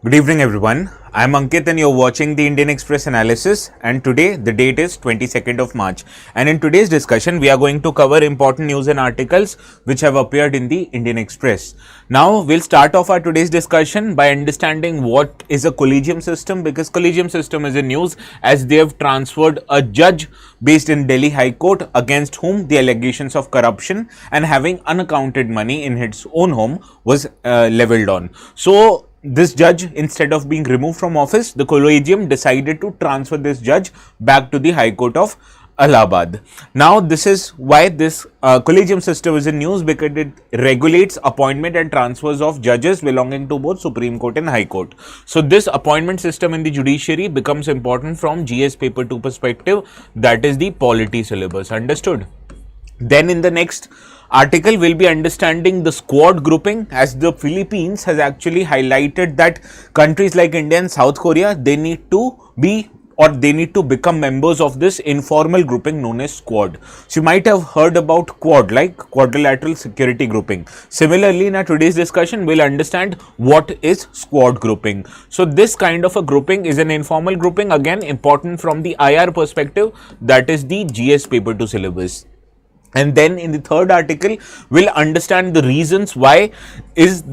Good evening everyone. I am Ankit and you're watching the Indian Express analysis, and today the date is 22nd of March, and in today's discussion we are going to cover important news and articles which have appeared in the Indian Express. Now we'll start off our today's discussion by understanding what is a collegium system, because collegium system is in news as they have transferred a judge based in Delhi High Court against whom the allegations of corruption and having unaccounted money in his own home was leveled on. So this judge, instead of being removed from office, the collegium decided to transfer this judge back to the High Court of Allahabad. Now, this is why this collegium system is in news, because it regulates appointment and transfers of judges belonging to both Supreme Court and High Court. So, this appointment system in the judiciary becomes important from GS paper 2 perspective, that is the polity syllabus. Understood? Then in the next article we'll be understanding the squad grouping, as the Philippines has actually highlighted that countries like India and South Korea, they need to be or they need to become members of this informal grouping known as squad. So you might have heard about quad, like quadrilateral security grouping. Similarly, in our today's discussion we'll understand what is squad grouping. So this kind of a grouping is an informal grouping, again important from the IR perspective, that is the GS paper 2 syllabus. And then in the third article, we'll understand the reasons why is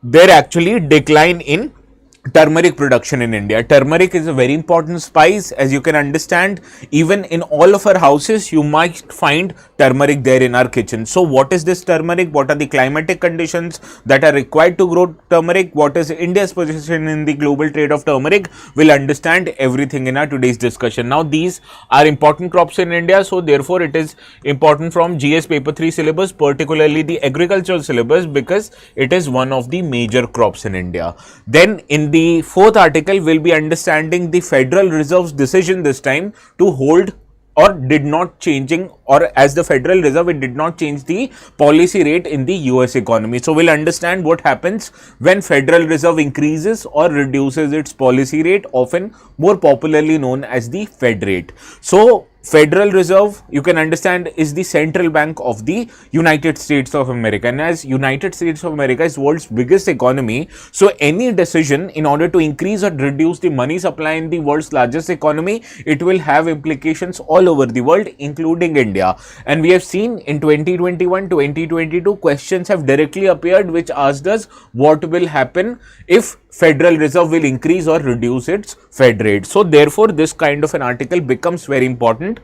there actually decline in turmeric production in India. Turmeric is a very important spice, as you can understand. Even in all of our houses, you might find turmeric there in our kitchen. So what is this turmeric? What are the climatic conditions that are required to grow turmeric? What is India's position in the global trade of turmeric? We'll understand everything in our today's discussion. Now, these are important crops in India, so therefore it is important from GS paper 3 syllabus, particularly the agricultural syllabus, because it is one of the major crops in India. Then in the fourth article, we'll be understanding the Federal Reserve's decision this time to hold or did not changing, or as the Federal Reserve, it did not change the policy rate in the US economy. So we'll understand what happens when Federal Reserve increases or reduces its policy rate, often more popularly known as the Fed rate. So Federal Reserve, you can understand, is the central bank of the United States of America, and as United States of America is world's biggest economy, so any decision in order to increase or reduce the money supply in the world's largest economy, it will have implications all over the world, including India. And we have seen in 2021, 2022, questions have directly appeared which asked us what will happen if Federal Reserve will increase or reduce its Fed rate. So therefore, this kind of an article becomes very important.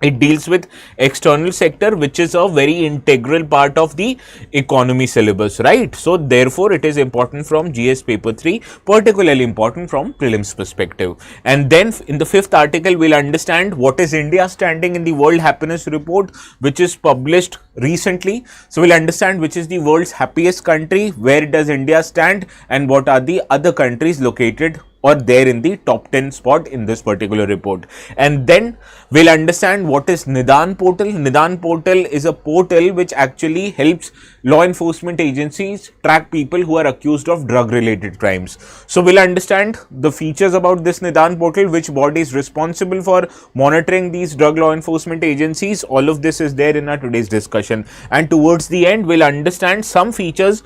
It deals with external sector, which is a very integral part of the economy syllabus, right? So therefore, it is important from GS paper 3, particularly important from prelims perspective. And then in the fifth article, we'll understand what is India standing in the World Happiness Report, which is published recently. So we'll understand which is the world's happiest country, where does India stand, and what are the other countries located or there in the top 10 spot in this particular report. And then we'll understand what is NIDAAN portal. NIDAAN portal is a portal which actually helps law enforcement agencies track people who are accused of drug related crimes. So we'll understand the features about this NIDAAN portal, which body is responsible for monitoring these drug law enforcement agencies. All of this is there in our today's discussion, and towards the end we'll understand some features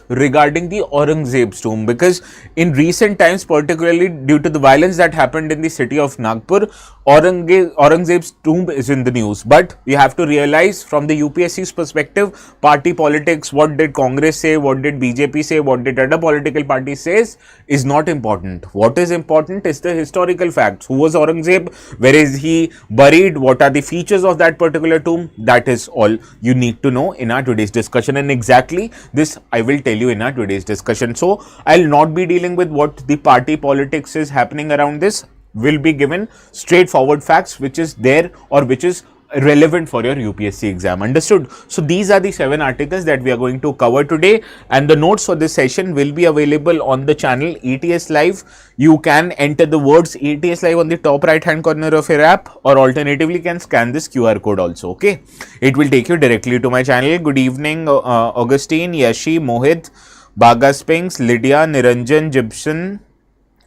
regarding the Aurangzeb's tomb, because in recent times, particularly due to the violence that happened in the city of Nagpur, Aurangzeb's tomb is in the news. But we have to realize from the UPSC's perspective, party politics, what did Congress say, what did BJP say, what did other political parties say, is not important. What is important is the historical facts. Who was Aurangzeb? Where is he buried? What are the features of that particular tomb? That is all you need to know in our today's discussion, and exactly this I will tell you in our today's discussion. So I'll not be dealing with what the party politics is happening around this. Will be given straightforward facts which is there or which is relevant for your UPSC exam. Understood? So these are the 7 articles that we are going to cover today, and the notes for this session will be available on the channel ETS Live. You can enter the words ETS Live on the top right hand corner of your app, or alternatively can scan this QR code also. Okay, it will take you directly to my channel. Good evening, Augustine, Yashi, Mohit, Baga Spinks, Lydia, Niranjan, Gibson,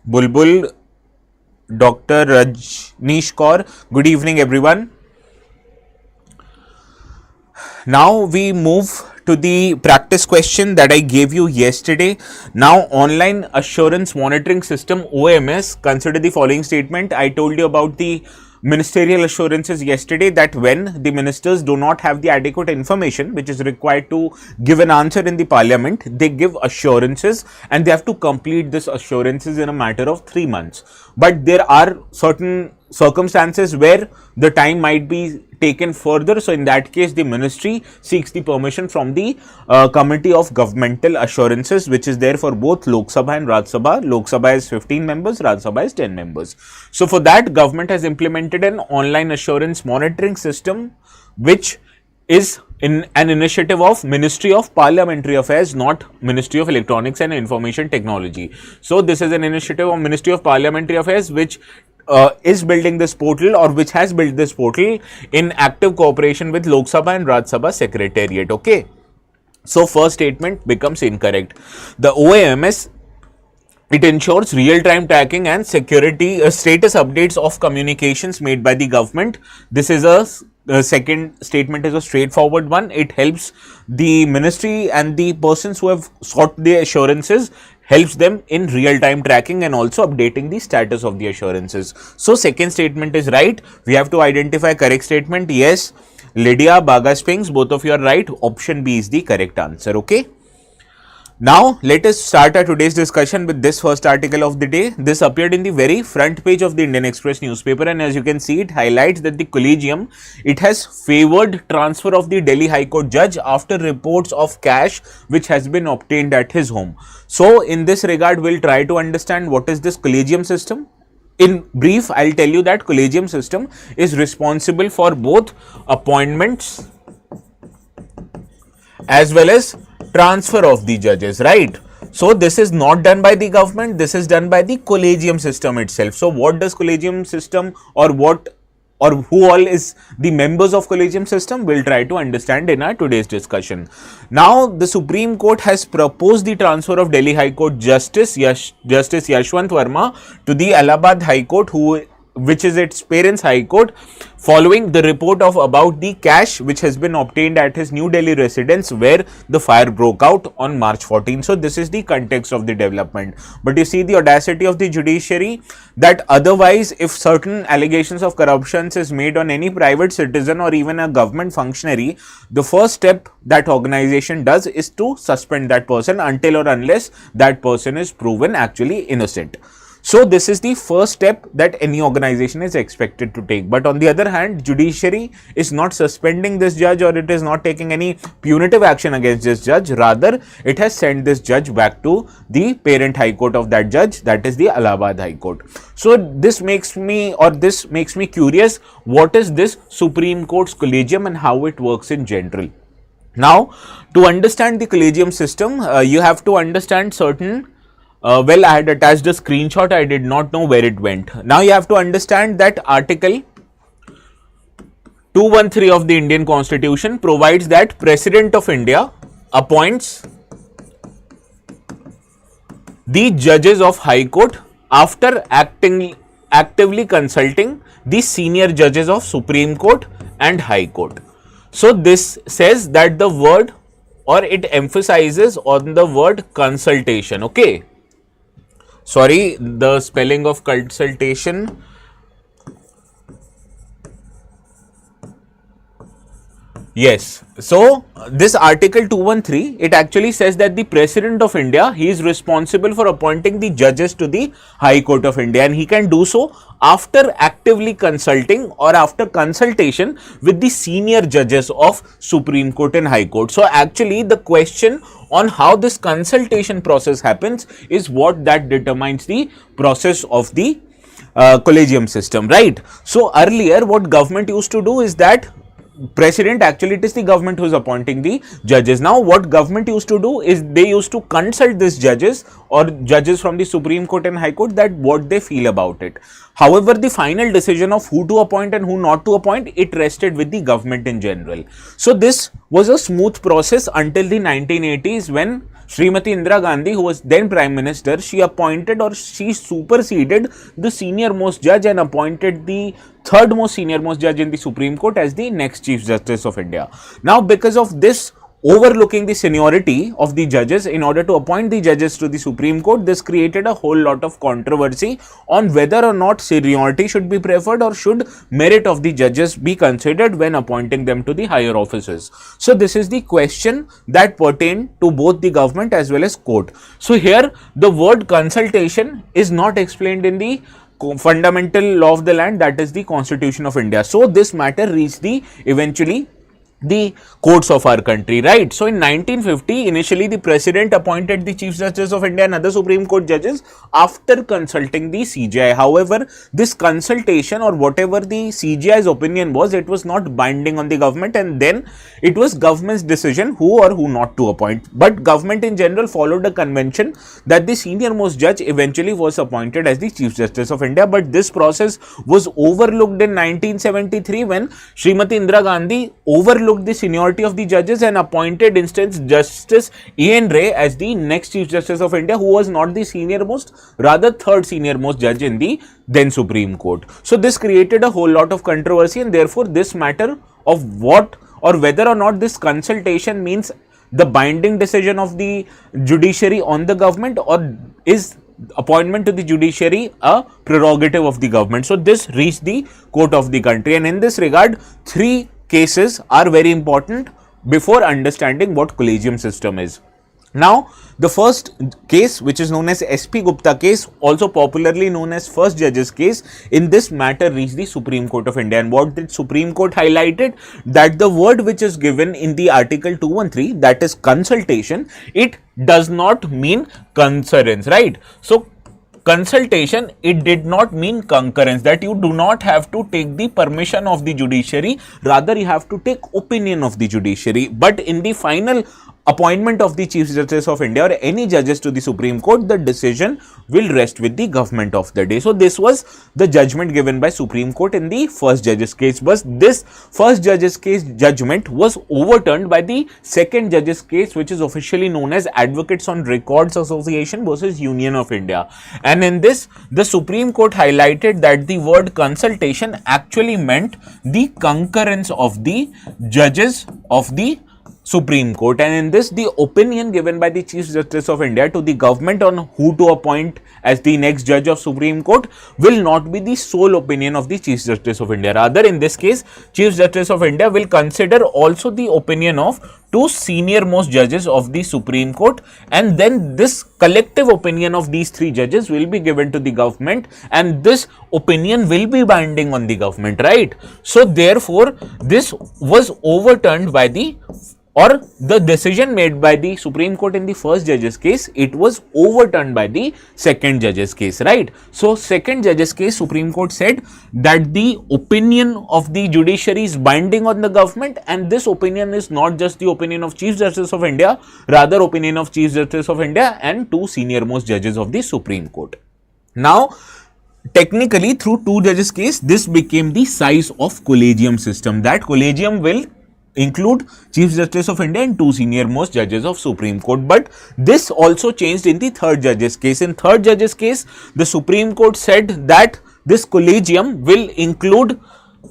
Bulbul, Dr. Rajneesh Kaur. Good evening, everyone. Now we move to the practice question that I gave you yesterday. Now, online assurance monitoring system OMS, consider the following statement. I told you about the ministerial assurances yesterday, that when the ministers do not have the adequate information which is required to give an answer in the parliament, they give assurances and they have to complete this assurances in a matter of 3 months. But there are certain circumstances where the time might be taken further. So in that case, the ministry seeks the permission from the Committee of Governmental Assurances, which is there for both Lok Sabha and Raj Sabha. Lok Sabha is 15 members, Raj Sabha is 10 members. So for that, government has implemented an online assurance monitoring system, which is in an initiative of Ministry of Parliamentary Affairs, not Ministry of Electronics and Information Technology. So this is an initiative of Ministry of Parliamentary Affairs, which is building this portal, or which has built this portal in active cooperation with Lok Sabha and Raj Sabha Secretariat. Okay. So first statement becomes incorrect. The OAMS, it ensures real-time tracking and security status updates of communications made by the government. This is the second statement is a straightforward one. It helps the ministry and the persons who have sought the assurances, helps them in real-time tracking and also updating the status of the assurances. So second statement is right. We have to identify correct statement. Yes, Lydia, Baga Spinks, both of you are right. Option B is the correct answer. Okay. Now, let us start our today's discussion with this first article of the day. This appeared in the very front page of the Indian Express newspaper, and as you can see, it highlights that the collegium, it has favored transfer of the Delhi High Court judge after reports of cash which has been obtained at his home. So, in this regard, we'll try to understand what is this collegium system. In brief, I'll tell you that collegium system is responsible for both appointments as well as transfer of the judges, right? So this is not done by the government, this is done by the collegium system itself. So what does collegium system, or what, or who all is the members of collegium system, we'll try to understand in our today's discussion. Now the Supreme Court has proposed the transfer of Delhi High Court Justice Yashwant Verma to the Allahabad High Court, which is its parents' High Court, following the report of about the cash which has been obtained at his New Delhi residence, where the fire broke out on March 14. So this is the context of the development. But you see the audacity of the judiciary, that otherwise if certain allegations of corruption is made on any private citizen or even a government functionary, the first step that organization does is to suspend that person until or unless that person is proven actually innocent. So this is the first step that any organization is expected to take. But on the other hand, judiciary is not suspending this judge, or it is not taking any punitive action against this judge. Rather, it has sent this judge back to the parent High Court of that judge, that is the Allahabad High Court. So this makes me curious, what is this Supreme Court's collegium and how it works in general. Now, to understand the collegium system, you have to understand certain well, I had attached a screenshot, I did not know where it went. Now you have to understand that Article 213 of the Indian Constitution provides that President of India appoints the judges of High Court after actively consulting the senior judges of Supreme Court and High Court. So this says that the word, or it emphasizes on the word consultation. Okay. Sorry, the spelling of consultation. Yes. So this Article 213, it actually says that the President of India, he is responsible for appointing the judges to the High Court of India, and he can do so after actively consulting or after consultation with the senior judges of Supreme Court and High Court. So actually the question on how this consultation process happens is what that determines the process of the collegium system, right? So earlier what government used to do is that President, actually it is the government who is appointing the judges. Now what government used to do is they used to consult these judges or judges from the Supreme Court and High Court, that what they feel about it. However, the final decision of who to appoint and who not to appoint, it rested with the government in general. So this was a smooth process until the 1980s, when Srimati Indira Gandhi, who was then Prime Minister, she appointed, or she superseded the senior most judge and appointed the third most senior most judge in the Supreme Court as the next Chief Justice of India. Now because of this overlooking the seniority of the judges in order to appoint the judges to the Supreme Court. This created a whole lot of controversy on whether or not seniority should be preferred or should merit of the judges be considered when appointing them to the higher offices. So this is the question that pertained to both the government as well as court. So here the word consultation is not explained in the fundamental law of the land, that is the Constitution of India. So this matter reached the eventually the courts of our country, right? So in 1950, initially the president appointed the Chief Justice of India and other Supreme Court judges after consulting the CJI. However, this consultation or whatever the CJI's opinion was, it was not binding on the government, and then it was government's decision who or who not to appoint. But government in general followed a convention that the senior most judge eventually was appointed as the Chief Justice of India. But this process was overlooked in 1973 when Srimati Indira Gandhi overlooked the seniority of the judges and appointed instance Justice E.N. Ray as the next Chief Justice of India, who was not the senior most, rather third senior most judge in the then Supreme Court. So this created a whole lot of controversy, and therefore this matter of what or whether or not this consultation means the binding decision of the judiciary on the government, or is appointment to the judiciary a prerogative of the government. So this reached the court of the country, and in this regard, three cases are very important before understanding what collegium system is. Now, the first case, which is known as SP Gupta case, also popularly known as first judge's case, in this matter reached the Supreme Court of India. And what did Supreme Court highlighted? That the word which is given in the Article 213, that is consultation, it does not mean concurrence, right? So consultation, it did not mean concurrence, that you do not have to take the permission of the judiciary, rather you have to take opinion of the judiciary. But in the final appointment of the Chief Justice of India or any judges to the Supreme Court, the decision will rest with the government of the day. So this was the judgment given by Supreme Court in the first judge's case. But this first judge's case judgment was overturned by the second judge's case, which is officially known as Advocates on Records Association versus Union of India. And in this, the Supreme Court highlighted that the word consultation actually meant the concurrence of the judges of the Supreme Court. And in this, the opinion given by the Chief Justice of India to the government on who to appoint as the next judge of Supreme Court will not be the sole opinion of the Chief Justice of India. Rather, in this case, Chief Justice of India will consider also the opinion of two senior most judges of the Supreme Court, and then this collective opinion of these three judges will be given to the government, and this opinion will be binding on the government, right? So therefore, this was overturned by the decision made by the Supreme Court in the first judge's case, it was overturned by the second judge's case, right? So second judge's case, Supreme Court said that the opinion of the judiciary is binding on the government, and this opinion is not just the opinion of Chief Justice of India, rather opinion of Chief Justice of India and two senior most judges of the Supreme Court. Now, technically through two judges case, this became the size of collegium system, that collegium will include Chief Justice of India and two senior most judges of Supreme Court. But this also changed in the third judge's case. In third judge's case, the Supreme Court said that this collegium will include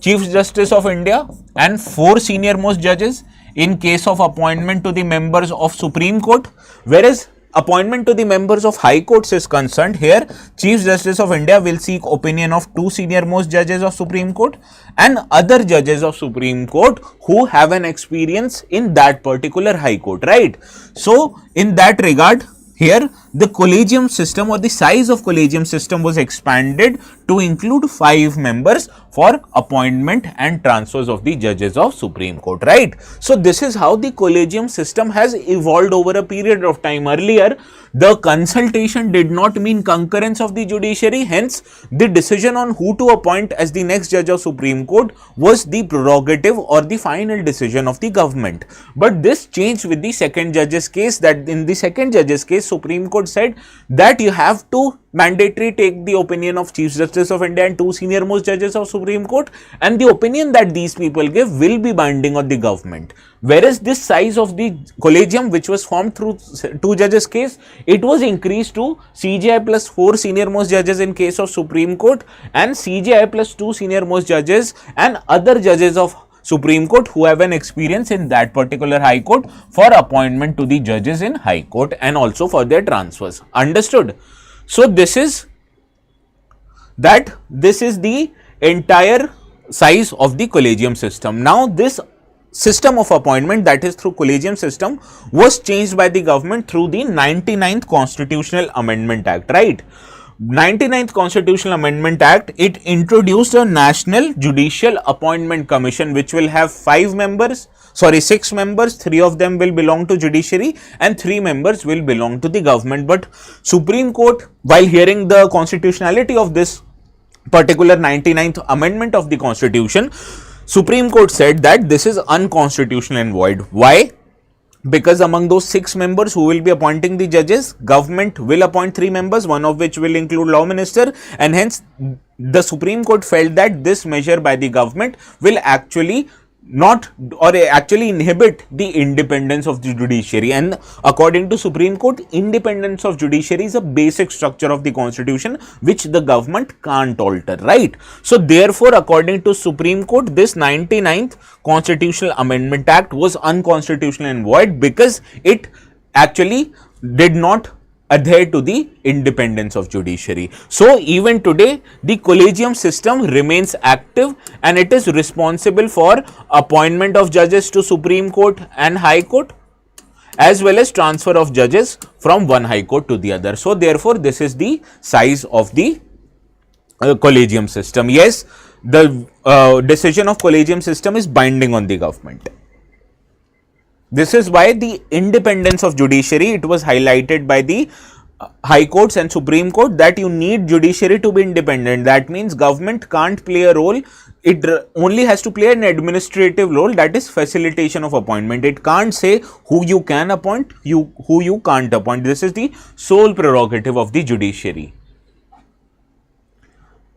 Chief Justice of India and four senior most judges in case of appointment to the members of Supreme Court, whereas appointment to the members of High Courts is concerned, here Chief Justice of India will seek opinion of two senior most judges of Supreme Court and other judges of Supreme Court who have an experience in that particular High Court, right? So in that regard, here the collegium system or the size of collegium system was expanded to include 5 members for appointment and transfers of the judges of Supreme Court, right? So this is how the collegium system has evolved over a period of time. Earlier, the consultation did not mean concurrence of the judiciary, hence the decision on who to appoint as the next judge of Supreme Court was the prerogative or the final decision of the government. But this changed with the second judge's case, that in the second judge's case, Supreme Court said that you have to mandatory take the opinion of Chief Justice of India and two senior most judges of Supreme Court, and the opinion that these people give will be binding on the government. Whereas this size of the collegium, which was formed through two judges case, it was increased to CJI plus 4 senior most judges in case of Supreme Court and CJI plus 2 senior most judges and other judges of Supreme Court who have an experience in that particular High Court for appointment to the judges in High Court and also for their transfers. Understood? So this is the entire size of the collegium system. Now this system of appointment, that is through collegium system, was changed by the government through the 99th Constitutional Amendment Act, right? 99th Constitutional Amendment Act, it introduced a National Judicial Appointment Commission which will have 6 members, 3 of them will belong to judiciary and 3 members will belong to the government. But Supreme Court, while hearing the constitutionality of this particular 99th Amendment of the Constitution, Supreme Court said that this is unconstitutional and void. Why? Because among those 6 members who will be appointing the judges, government will appoint 3 members, one of which will include law minister, and hence the Supreme Court felt that this measure by the government will actually inhibit the independence of the judiciary. And according to Supreme Court, independence of judiciary is a basic structure of the constitution which the government can't alter, right? So therefore, according to Supreme Court, this 99th Constitutional Amendment Act was unconstitutional and void because it actually did not adhere to the independence of judiciary. So even today, the collegium system remains active and it is responsible for appointment of judges to Supreme Court and High Court, as well as transfer of judges from one High Court to the other. So therefore, this is the size of the collegium system. Yes, the decision of collegium system is binding on the government. This is why the independence of judiciary, it was highlighted by the High Courts and Supreme Court that you need judiciary to be independent. That means government can't play a role. It only has to play an administrative role, that is facilitation of appointment. It can't say who you can appoint, who you can't appoint. This is the sole prerogative of the judiciary.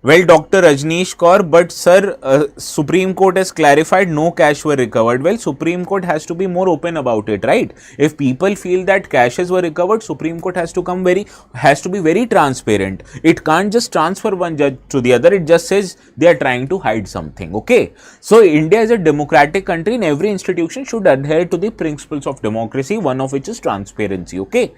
Well, Dr. Rajneesh Kaur, but sir, Supreme Court has clarified no cash were recovered. Well, Supreme Court has to be more open about it, right? If people feel that cashes were recovered, Supreme Court has to be very transparent. It can't just transfer one judge to the other. It just says they are trying to hide something, okay? So, India is a democratic country and every institution should adhere to the principles of democracy, one of which is transparency, okay?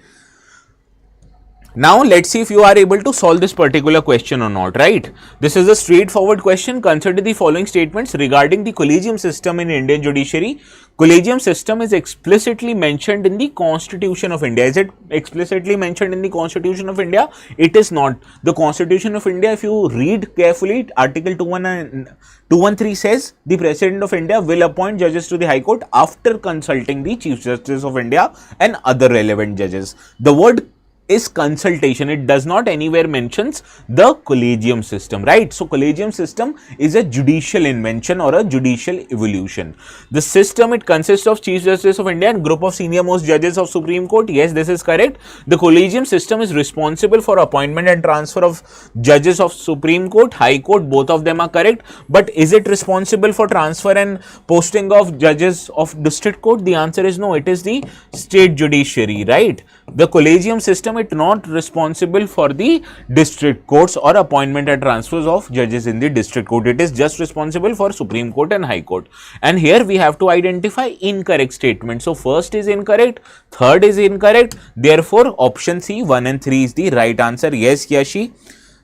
Now, let's see if you are able to solve this particular question or not, right? This is a straightforward question. Consider the following statements regarding the collegium system in Indian judiciary. Collegium system is explicitly mentioned in the Constitution of India. Is it explicitly mentioned in the Constitution of India? It is not. The Constitution of India, if you read carefully, Article 213 says the President of India will appoint judges to the High Court after consulting the Chief Justice of India and other relevant judges. The word is consultation. It does not anywhere mentions the collegium system, right? So collegium system is a judicial invention or a judicial evolution. The system, it consists of Chief Justice of India and group of senior most judges of Supreme Court. Yes, this is correct. The collegium system is responsible for appointment and transfer of judges of Supreme Court, High Court, both of them are correct. But is it responsible for transfer and posting of judges of district court? The answer is no. It is the state judiciary, right? The collegium system, it not responsible for the district courts or appointment and transfers of judges in the district court. It is just responsible for Supreme Court and High Court. And here we have to identify incorrect statements. So first is incorrect, third is incorrect. Therefore, option C, 1 and 3 is the right answer. Yes, Yashi.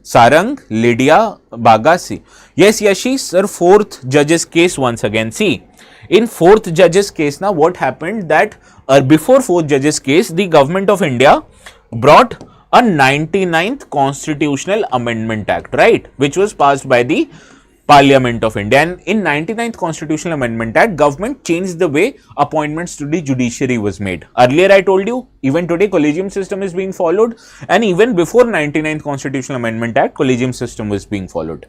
Sarang, Lydia, Bagasi. Yes, Yashi, sir, fourth judge's case once again. See, in fourth judge's case, now what happened that before fourth judge's case, the government of India brought a 99th Constitutional Amendment Act, right, which was passed by the Parliament of India. And in 99th Constitutional Amendment Act, government changed the way appointments to the judiciary was made. Earlier I told you, even today collegium system is being followed, and even before 99th Constitutional Amendment Act, collegium system was being followed.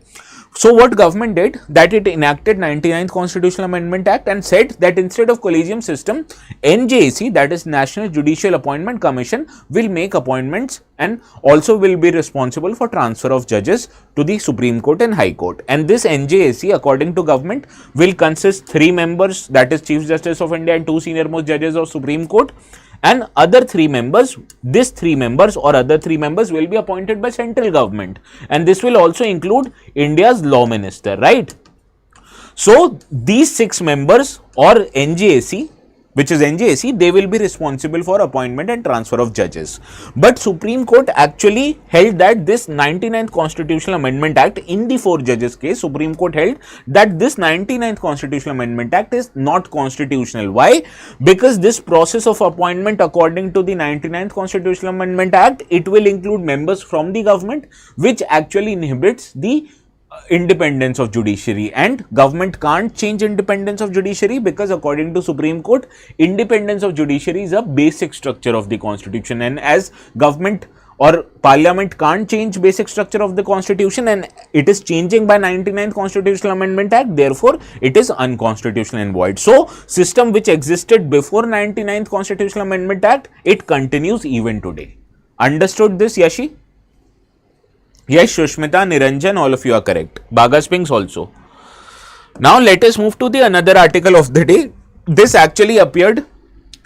So what government did, that it enacted 99th Constitutional Amendment Act and said that instead of collegium system, NJAC, that is National Judicial Appointment Commission, will make appointments and also will be responsible for transfer of judges to the Supreme Court and High Court. And this NJAC, according to government, will consist 3 members, that is Chief Justice of India and 2 senior most judges of Supreme Court. And other 3 members, these 3 members or other 3 members will be appointed by central government. And this will also include India's law minister, right? So these 6 members or NJAC, which is NJAC, they will be responsible for appointment and transfer of judges. But Supreme Court actually held that this 99th Constitutional Amendment Act, in the 4 judges case, Supreme Court held that this 99th Constitutional Amendment Act is not constitutional. Why? Because this process of appointment according to the 99th Constitutional Amendment Act, it will include members from the government, which actually inhibits the independence of judiciary, and government can't change independence of judiciary because according to Supreme Court, independence of judiciary is a basic structure of the constitution, and as government or parliament can't change basic structure of the constitution and it is changing by 99th Constitutional Amendment Act, therefore it is unconstitutional and void. So system which existed before 99th Constitutional Amendment Act, it continues even today. Understood this, Yashi? Yes, Shushmita, Niranjan, all of you are correct. Bagas Pinks also. Now let us move to the another article of the day. This actually appeared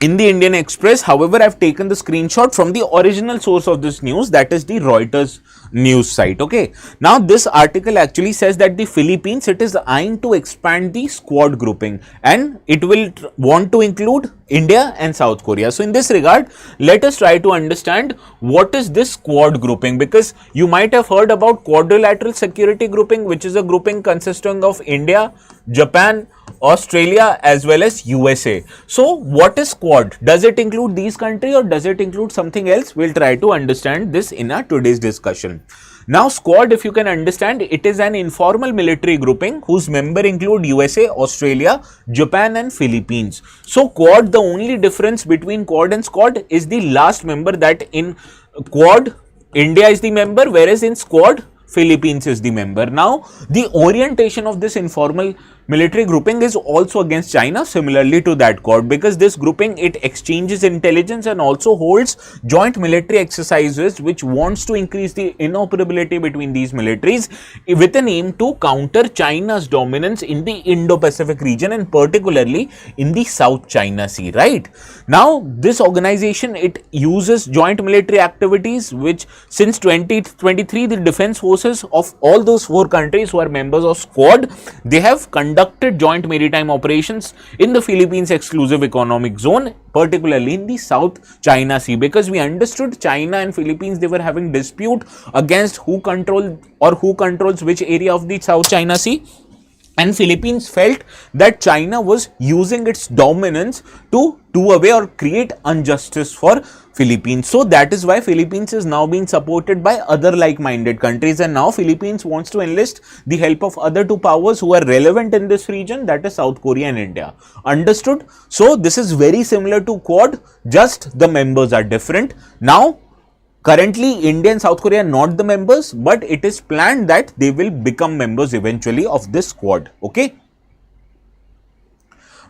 in the Indian Express. However, I have taken the screenshot from the original source of this news, that is the Reuters news site. Okay. Now this article actually says that the Philippines, it is eyeing to expand the squad grouping and it will want to include India and South Korea. So in this regard, let us try to understand what is this squad grouping, because you might have heard about quadrilateral security grouping, which is a grouping consisting of India, Japan, Australia as well as USA. So what is squad? Does it include these countries or does it include something else? We'll try to understand this in our today's discussion. Now squad, if you can understand, it is an informal military grouping whose member include USA, Australia, Japan and Philippines. So quad, the only difference between quad and squad is the last member, that in quad India is the member, whereas in squad Philippines is the member. Now the orientation of this informal military grouping is also against China, similarly to that quad, because this grouping, it exchanges intelligence and also holds joint military exercises which wants to increase the interoperability between these militaries with an aim to counter China's dominance in the Indo-Pacific region and particularly in the South China Sea, right? Now this organization, it uses joint military activities which since 2023 the defense forces of all those 4 countries who are members of squad, they have conducted joint maritime operations in the Philippines exclusive economic zone, particularly in the South China Sea, because we understood China and Philippines, they were having dispute against who controls which area of the South China Sea. And Philippines felt that China was using its dominance to do away or create injustice for Philippines. So that is why Philippines is now being supported by other like-minded countries, and now Philippines wants to enlist the help of other 2 powers who are relevant in this region, that is South Korea and India. Understood? So this is very similar to quad, just the members are different. Now currently India and South Korea are not the members, but it is planned that they will become members eventually of this squad. Okay.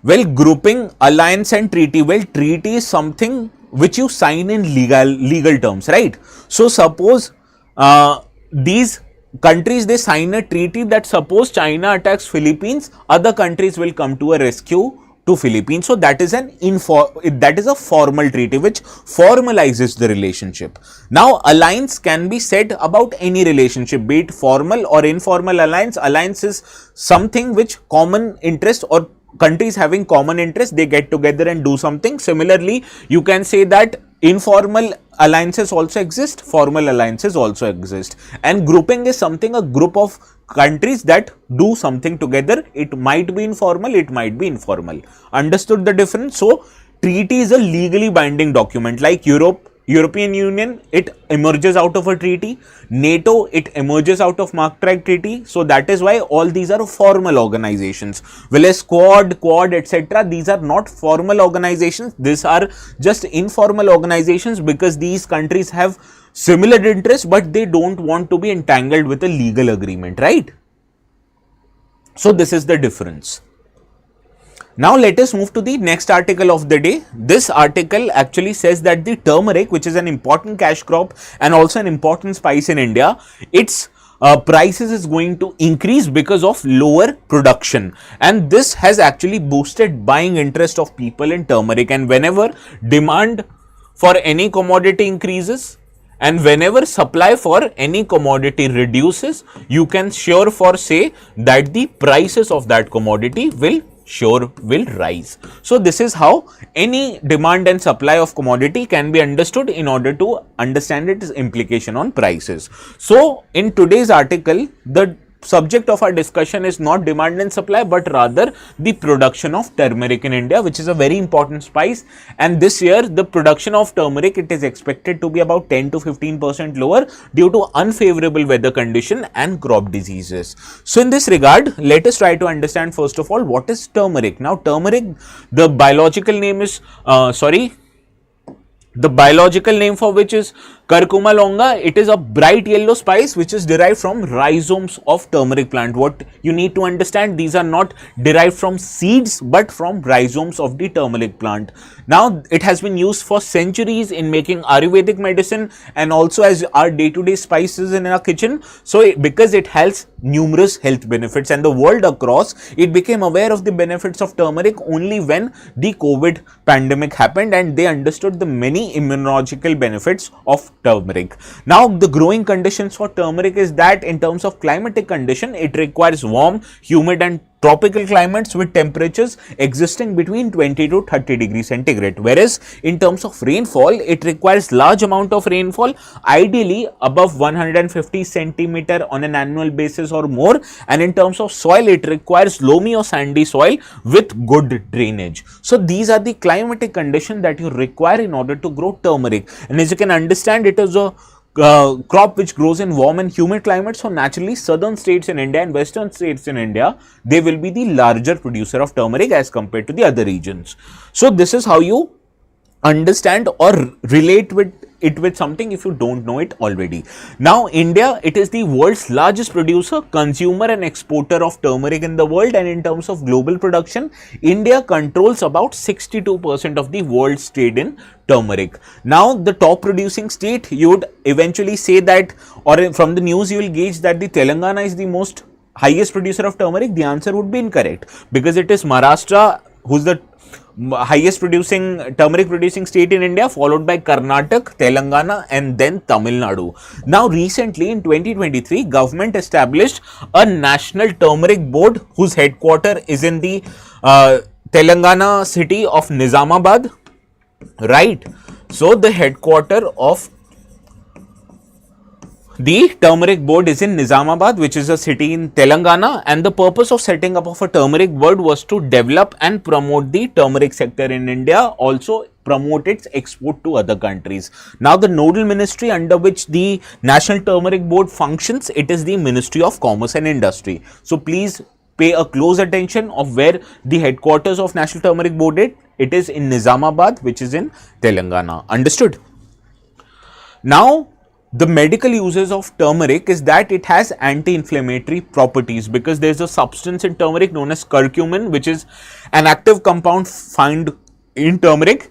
Well, grouping, alliance and treaty. Well, treaty is something which you sign in legal terms, right? So suppose these countries, they sign a treaty that suppose China attacks Philippines, other countries will come to a rescue to Philippines. So that is a formal treaty which formalizes the relationship. Now alliance can be said about any relationship, be it formal or informal alliance. Alliance is something which common interest or countries having common interest, they get together and do something. Similarly, you can say that informal alliances also exist, formal alliances also exist, and grouping is something, a group of countries that do something together. It might be informal, it might be informal. Understood the difference? So treaty is a legally binding document, like European Union, it emerges out of a treaty. NATO, it emerges out of Margdarshan Treaty. So that is why all these are formal organizations. Whereas quad, etc., these are not formal organizations. These are just informal organizations because these countries have similar interests, but they don't want to be entangled with a legal agreement, right? So this is the difference. Now let us move to the next article of the day. This article actually says that the turmeric, which is an important cash crop and also an important spice in India, its prices is going to increase because of lower production, and this has actually boosted buying interest of people in turmeric. And whenever demand for any commodity increases and whenever supply for any commodity reduces, you can sure for say that the prices of that commodity will rise. So this is how any demand and supply of commodity can be understood in order to understand its implication on prices. So in today's article, the subject of our discussion is not demand and supply, but rather the production of turmeric in India, which is a very important spice. And this year, the production of turmeric, it is expected to be about 10 to 15% lower due to unfavorable weather condition and crop diseases. So in this regard, let us try to understand first of all what is turmeric. Now turmeric, the biological name is the biological name for which is Curcuma longa. It is a bright yellow spice which is derived from rhizomes of turmeric plant. What you need to understand, these are not derived from seeds but from rhizomes of the turmeric plant. Now it has been used for centuries in making Ayurvedic medicine and also as our day-to-day spices in our kitchen. So because it has numerous health benefits, and the world across, it became aware of the benefits of turmeric only when the COVID pandemic happened and they understood the many immunological benefits of turmeric. Now the growing conditions for turmeric is that in terms of climatic condition, it requires warm, humid and tropical climates with temperatures existing between 20 to 30 degrees centigrade, whereas in terms of rainfall, it requires large amount of rainfall, ideally above 150 centimeter on an annual basis or more, and in terms of soil, it requires loamy or sandy soil with good drainage. So these are the climatic conditions that you require in order to grow turmeric, and as you can understand, it is a crop which grows in warm and humid climates. So naturally, southern states in India and western states in India, they will be the larger producer of turmeric as compared to the other regions. So this is how you understand or relate with it with something if you don't know it already. Now India, it is the world's largest producer, consumer and exporter of turmeric in the world, and in terms of global production, India controls about 62% of the world's trade in turmeric. Now the top producing state, you would eventually say that, or from the news you will gauge that the Telangana is the most highest producer of turmeric. The answer would be incorrect, because it is Maharashtra who's the highest turmeric producing state in India, followed by Karnataka, Telangana and then Tamil Nadu. Now recently in 2023, government established a national turmeric board whose headquarter is in the Telangana city of Nizamabad, right? So the headquarter of the turmeric board is in Nizamabad, which is a city in Telangana, and the purpose of setting up of a turmeric board was to develop and promote the turmeric sector in India, also promote its export to other countries. Now the nodal ministry under which the National Turmeric Board functions, it is the Ministry of Commerce and Industry. So please pay a close attention of where the headquarters of National Turmeric Board is. It is in Nizamabad, which is in Telangana. Understood? Now the medical uses of turmeric is that it has anti-inflammatory properties, because there is a substance in turmeric known as curcumin, which is an active compound found in turmeric.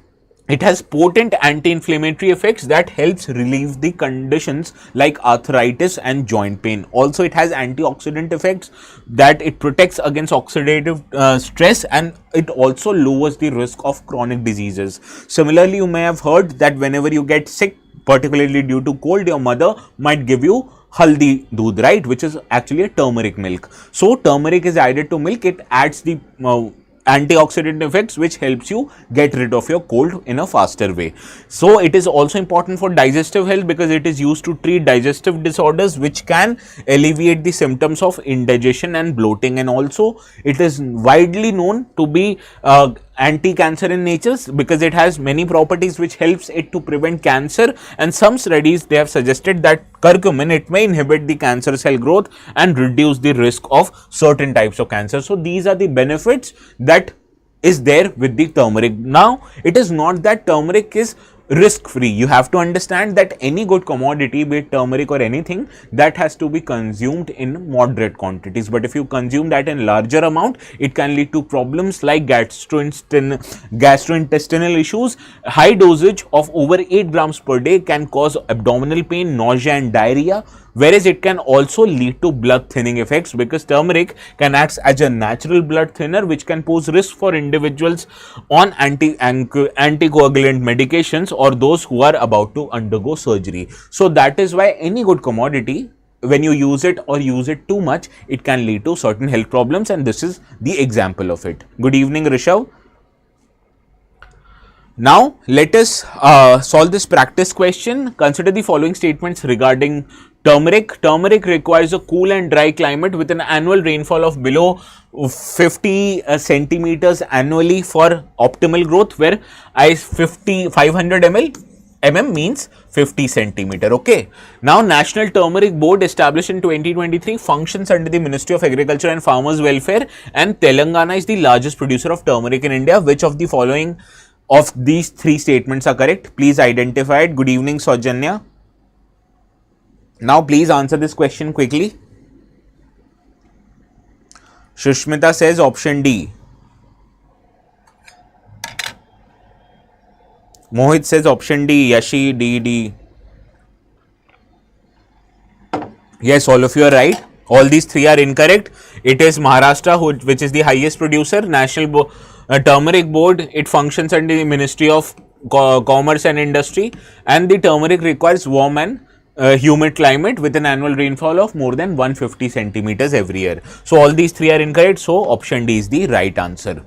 It has potent anti-inflammatory effects that helps relieve the conditions like arthritis and joint pain. Also, it has antioxidant effects that it protects against oxidative stress, and it also lowers the risk of chronic diseases. Similarly, you may have heard that whenever you get sick, particularly due to cold, your mother might give you haldi doodh, right, which is actually a turmeric milk. So turmeric is added to milk. It adds the antioxidant effects which helps you get rid of your cold in a faster way. So it is also important for digestive health, because it is used to treat digestive disorders which can alleviate the symptoms of indigestion and bloating, and also it is widely known to be anti-cancer in nature, because it has many properties which helps it to prevent cancer, and some studies they have suggested that curcumin, it may inhibit the cancer cell growth and reduce the risk of certain types of cancer. So these are the benefits that is there with the turmeric. Now it is not that turmeric is risk free. You have to understand that any good commodity, be it turmeric or anything, that has to be consumed in moderate quantities. But if you consume that in larger amount, it can lead to problems like gastrointestinal issues. High dosage of over 8 grams per day can cause abdominal pain, nausea and diarrhea, whereas it can also lead to blood thinning effects because turmeric can act as a natural blood thinner which can pose risk for individuals on anticoagulant medications or those who are about to undergo surgery. So that is why any good commodity, when you use it or use it too much, it can lead to certain health problems, and this is the example of it. Good evening, Rishabh. Now, let us solve this practice question. Consider the following statements regarding turmeric. Turmeric requires a cool and dry climate with an annual rainfall of below 50 centimeters annually for optimal growth, where 500 mm means 50 centimeter. Okay. Now, National Turmeric Board established in 2023 functions under the Ministry of Agriculture and Farmers Welfare, and Telangana is the largest producer of turmeric in India. Which of the following of these three statements are correct? Please identify it. Good evening, Saujanya. Now, please answer this question quickly. Shushmita says option D. Mohit says option D. Yashi, D. Yes, all of you are right. All these three are incorrect. It is Maharashtra which is the highest producer. National Turmeric Board, it functions under the Ministry of Commerce and Industry, and the turmeric requires warm and humid climate with an annual rainfall of more than 150 centimeters every year. So all these three are incorrect. So option D is the right answer.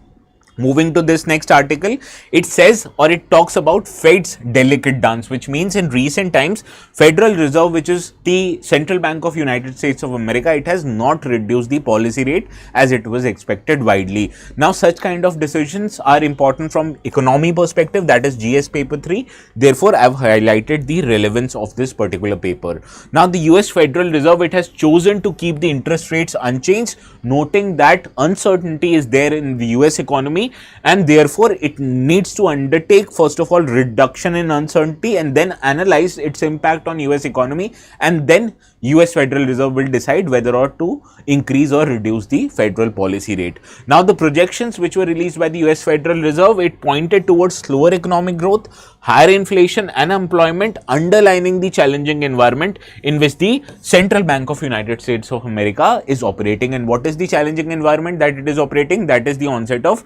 Moving to this next article, it says, or it talks about Fed's delicate dance, which means in recent times, Federal Reserve, which is the Central Bank of United States of America, it has not reduced the policy rate as it was expected widely. Now, such kind of decisions are important from economy perspective, that is GS paper 3. Therefore, I have highlighted the relevance of this particular paper. Now, the US Federal Reserve, it has chosen to keep the interest rates unchanged, noting that uncertainty is there in the US economy, and therefore it needs to undertake first of all reduction in uncertainty and then analyze its impact on US economy, and then US Federal Reserve will decide whether or to increase or reduce the federal policy rate. Now, the projections which were released by the US Federal Reserve, it pointed towards slower economic growth, higher inflation and unemployment, underlining the challenging environment in which the Central Bank of United States of America is operating. And what is the challenging environment that it is operating? That is the onset of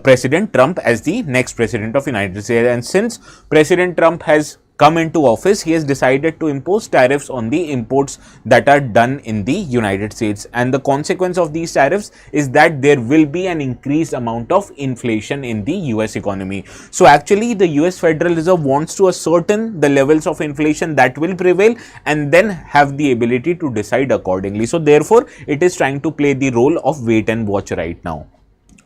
President Trump as the next president of United States. And since President Trump has come into office, he has decided to impose tariffs on the imports that are done in the United States, and the consequence of these tariffs is that there will be an increased amount of inflation in the US economy. So actually the US Federal Reserve wants to ascertain the levels of inflation that will prevail and then have the ability to decide accordingly. So therefore it is trying to play the role of wait and watch right now.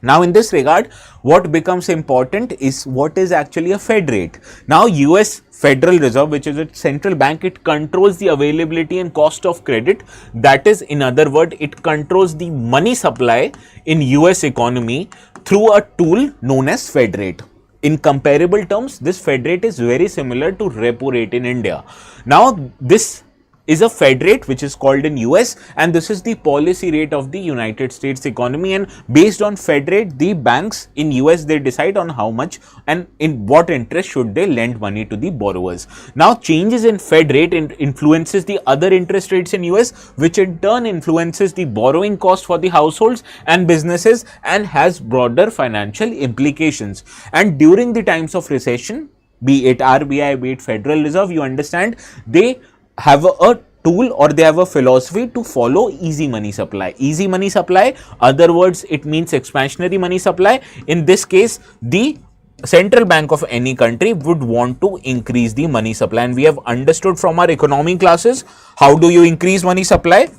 Now, in this regard, what becomes important is what is actually a Fed rate. Now, US Federal Reserve, which is its central bank, it controls the availability and cost of credit. That is, in other words, it controls the money supply in US economy through a tool known as Fed rate. In comparable terms, this Fed rate is very similar to repo rate in India. Now, this is a Fed rate which is called in US, and this is the policy rate of the United States economy, and based on Fed rate, the banks in US, they decide on how much and in what interest should they lend money to the borrowers. Now, changes in Fed rate influences the other interest rates in US, which in turn influences the borrowing cost for the households and businesses and has broader financial implications. And during the times of recession, be it RBI, be it Federal Reserve, you understand, they have a tool or they have a philosophy to follow easy money supply. Easy money supply, other words, it means expansionary money supply. In this case, the central bank of any country would want to increase the money supply, and we have understood from our economy classes, how do you increase money supply?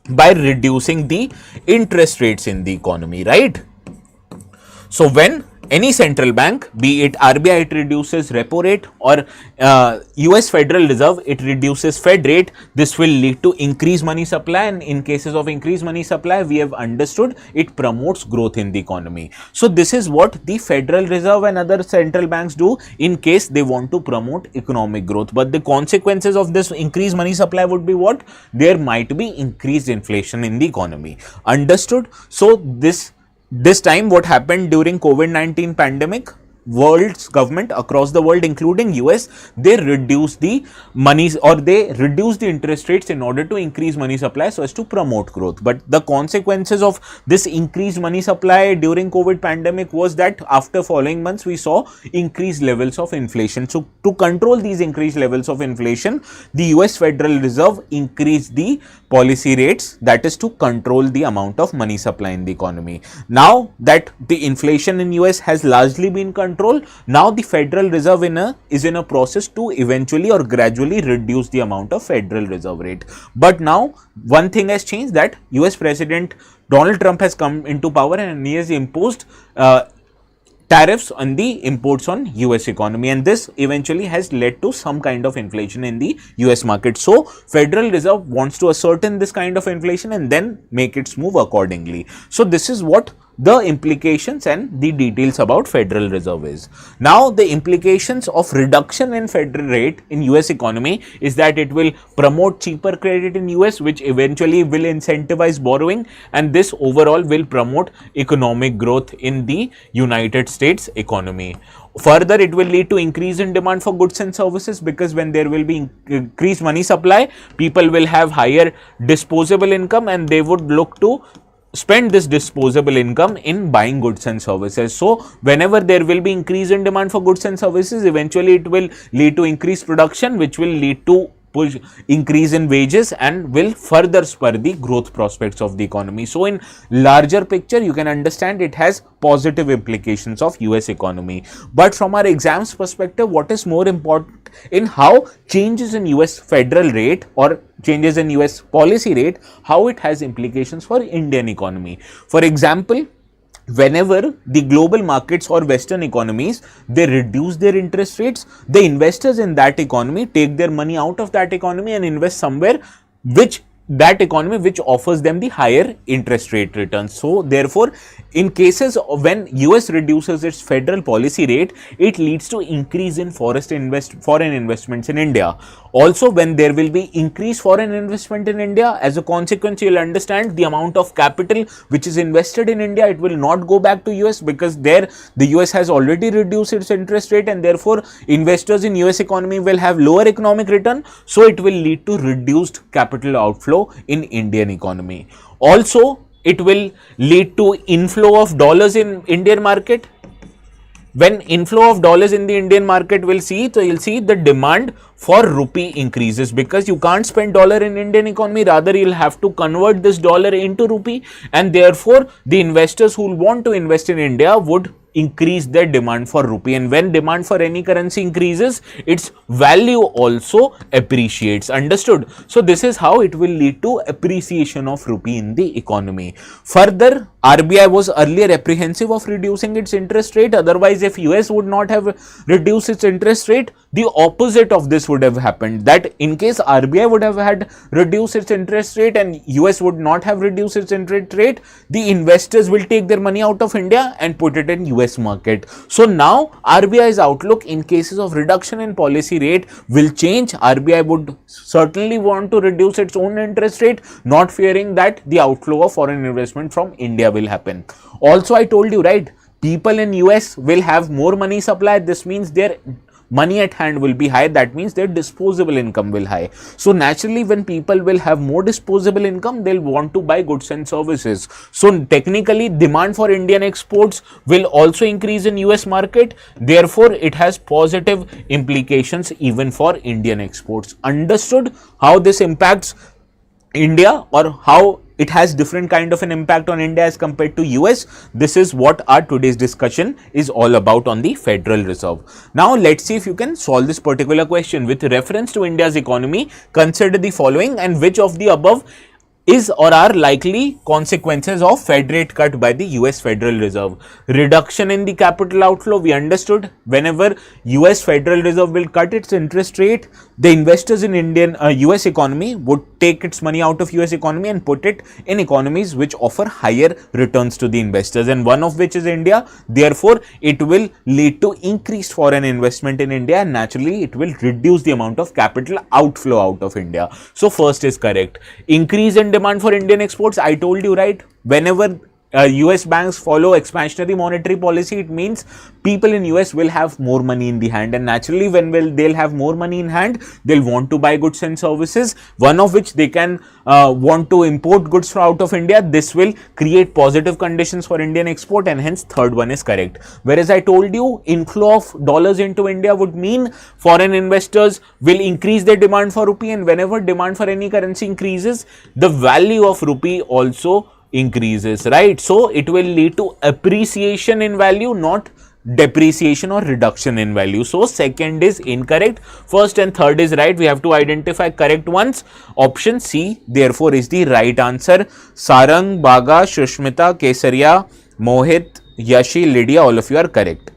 By reducing the interest rates in the economy, right? So when any central bank, be it RBI, it reduces repo rate, or US Federal Reserve, it reduces Fed rate, this will lead to increased money supply, and in cases of increased money supply, we have understood it promotes growth in the economy. So this is what the Federal Reserve and other central banks do in case they want to promote economic growth. But the consequences of this increased money supply would be what? There might be increased inflation in the economy. Understood? So this time what happened during COVID-19 pandemic, world's government across the world, including US, they reduce the monies or they reduce the interest rates in order to increase money supply so as to promote growth. But the consequences of this increased money supply during COVID pandemic was that after following months we saw increased levels of inflation. So to control these increased levels of inflation, the US Federal Reserve increased the policy rates, that is to control the amount of money supply in the economy. Now that the inflation in US has largely been controlled, now the Federal Reserve is in a process to eventually or gradually reduce the amount of Federal Reserve rate. But now one thing has changed, that US President Donald Trump has come into power and he has imposed tariffs on the imports on US economy, and this eventually has led to some kind of inflation in the US market. So Federal Reserve wants to ascertain this kind of inflation and then make its move accordingly. So this is what the implications and the details about Federal Reserve is. Now the implications of reduction in Federal rate in US economy is that it will promote cheaper credit in US, which eventually will incentivize borrowing, and this overall will promote economic growth in the United States economy. Further, it will lead to increase in demand for goods and services, because when there will be increased money supply, people will have higher disposable income and they would look to spend this disposable income in buying goods and services. So whenever there will be increase in demand for goods and services, eventually it will lead to increased production, which will lead to push increase in wages and will further spur the growth prospects of the economy. So in larger picture, you can understand it has positive implications of US economy. But from our exams perspective, what is more important in how changes in US federal rate or changes in US policy rate, how it has implications for Indian economy. For example, whenever the global markets or Western economies, they reduce their interest rates, the investors in that economy take their money out of that economy and invest somewhere which offers them the higher interest rate returns. So therefore, in cases when US reduces its federal policy rate, it leads to increase in foreign investments in India. Also, when there will be increased foreign investment in India, as a consequence, you will understand the amount of capital which is invested in India, it will not go back to US, because there the US has already reduced its interest rate, and therefore investors in US economy will have lower economic return. So it will lead to reduced capital outflow in Indian economy. Also, it will lead to inflow of dollars in Indian market. When inflow of dollars in the Indian market will see, so you'll see the demand for rupee increases, because you can't spend dollar in Indian economy, rather you'll have to convert this dollar into rupee, and therefore the investors who want to invest in India would increase their demand for rupee, and when demand for any currency increases, its value also appreciates. Understood? So this is how it will lead to appreciation of rupee in the economy. Further, RBI was earlier apprehensive of reducing its interest rate. Otherwise, if US would not have reduced its interest rate, the opposite of this would have happened, that in case RBI would have had reduced its interest rate and US would not have reduced its interest rate, the investors will take their money out of India and put it in US market. So now RBI's outlook in cases of reduction in policy rate will change. RBI would certainly want to reduce its own interest rate, not fearing that the outflow of foreign investment from India will happen. Also, I told you, right, people in US will have more money supply. This means their money at hand will be high. That means their disposable income will high. So naturally, when people will have more disposable income, they'll want to buy goods and services. So technically, demand for Indian exports will also increase in US market. Therefore, it has positive implications even for Indian exports. Understood how this impacts India, or how it has different kind of an impact on India as compared to US? This is what our today's discussion is all about on the Federal Reserve. Now let's see if you can solve this particular question. With reference to India's economy, consider the following, and which of the above is or are likely consequences of Fed rate cut by the US Federal Reserve. Reduction in the capital outflow. We understood whenever US Federal Reserve will cut its interest rate, the investors in US economy would take its money out of US economy and put it in economies which offer higher returns to the investors, and one of which is India. Therefore, it will lead to increased foreign investment in India, and naturally it will reduce the amount of capital outflow out of India. So first is correct. Increase in demand for Indian exports, I told you, right, whenever US banks follow expansionary monetary policy, it means people in US will have more money in the hand, and naturally when they'll have more money in hand, they'll want to buy goods and services, one of which they can want to import goods from out of India. This will create positive conditions for Indian export, and hence third one is correct. Whereas I told you inflow of dollars into India would mean foreign investors will increase their demand for rupee, and whenever demand for any currency increases, the value of rupee also increases, right? So it will lead to appreciation in value, not depreciation or reduction in value. So second is incorrect, first and third is right. We have to identify correct ones. Option C therefore is the right answer. Sarang, Baga, Shushmita, Kesaria, Mohit, Yashi, Lydia, all of you are correct.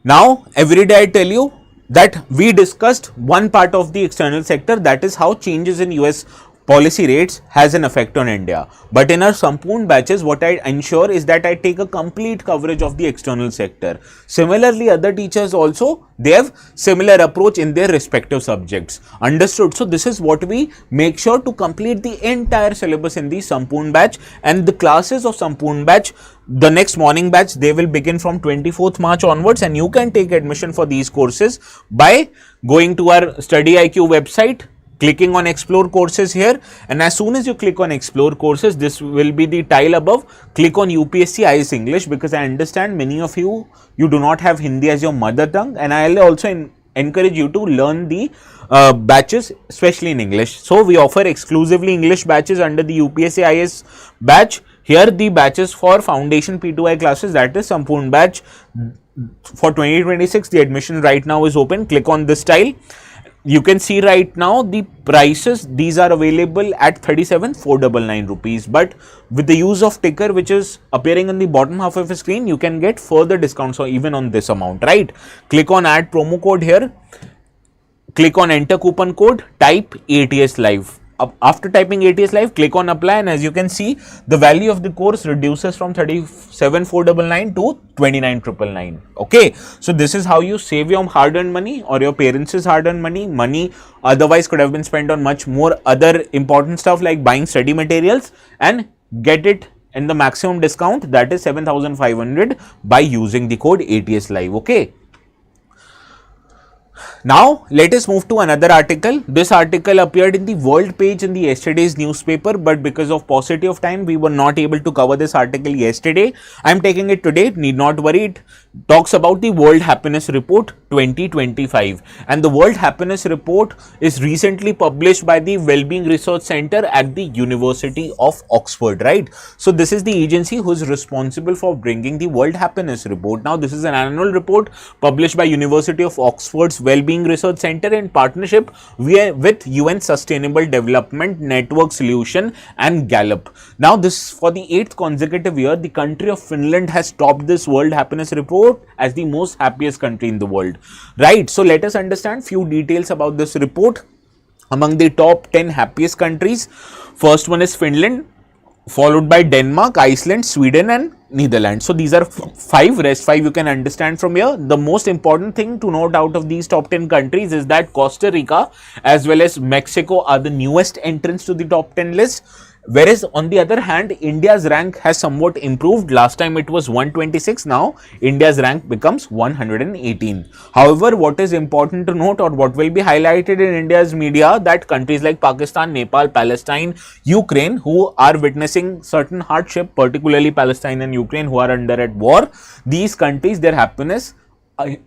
Now every day I tell you that we discussed one part of the external sector, that is how changes in US policy rates has an effect on India. But in our Sampoorn batches, what I ensure is that I take a complete coverage of the external sector. Similarly, other teachers also, they have similar approach in their respective subjects. Understood? So this is what we make sure to complete the entire syllabus in the Sampoorn batch, and the classes of Sampoorn batch, the next morning batch, they will begin from 24th March onwards, and you can take admission for these courses by going to our StudyIQ website, clicking on explore courses here, and as soon as you click on explore courses, this will be the tile above. Click on UPSC IS English, because I understand many of you do not have Hindi as your mother tongue, and I will also encourage you to learn the batches, especially in English. So we offer exclusively English batches under the UPSC IS batch. Here the batches for foundation P2I classes, that is Sampoorn batch for 2026, the admission right now is open. Click on this tile. You can see right now the prices, these are available at 37,499 rupees, but with the use of ticker which is appearing in the bottom half of the screen, you can get further discounts or even on this amount, right? Click on add promo code here, click on enter coupon code, type ATS live. After typing ATS live, click on apply, and as you can see, the value of the course reduces from 37,499 to 29,999. Okay, so this is how you save your hard-earned money or your parents' hard-earned money otherwise could have been spent on much more other important stuff like buying study materials, and get it in the maximum discount, that is 7,500, by using the code ATS live. Okay. Now let us move to another article. This article appeared in the world page in the yesterday's newspaper, but because of paucity of time, we were not able to cover this article yesterday. I am taking it today, need not worry. It talks about the World Happiness Report 2025, and the World Happiness Report is recently published by the Wellbeing Research Center at the University of Oxford, right? So this is the agency who is responsible for bringing the World Happiness Report. Now this is an annual report published by University of Oxford's Wellbeing Research Center in partnership with UN Sustainable Development Network Solution and Gallup. Now this, for the 8th consecutive year, the country of Finland has topped this World Happiness Report as the most happiest country in the world, right? So let us understand few details about this report. Among the top 10 happiest countries, first one is Finland, followed by Denmark, Iceland, Sweden and Netherlands. So these are rest 5 you can understand from here. The most important thing to note out of these top 10 countries is that Costa Rica as well as Mexico are the newest entrants to the top 10 list. Whereas on the other hand, India's rank has somewhat improved. Last time it was 126, now India's rank becomes 118. However, what is important to note, or what will be highlighted in India's media, that countries like Pakistan, Nepal, Palestine, Ukraine, who are witnessing certain hardship, particularly Palestine and Ukraine, who are under at war, these countries, their happiness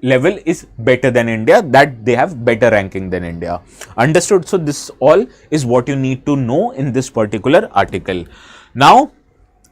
level is better than India, that they have better ranking than India. Understood? So this all is what you need to know in this particular article. Now,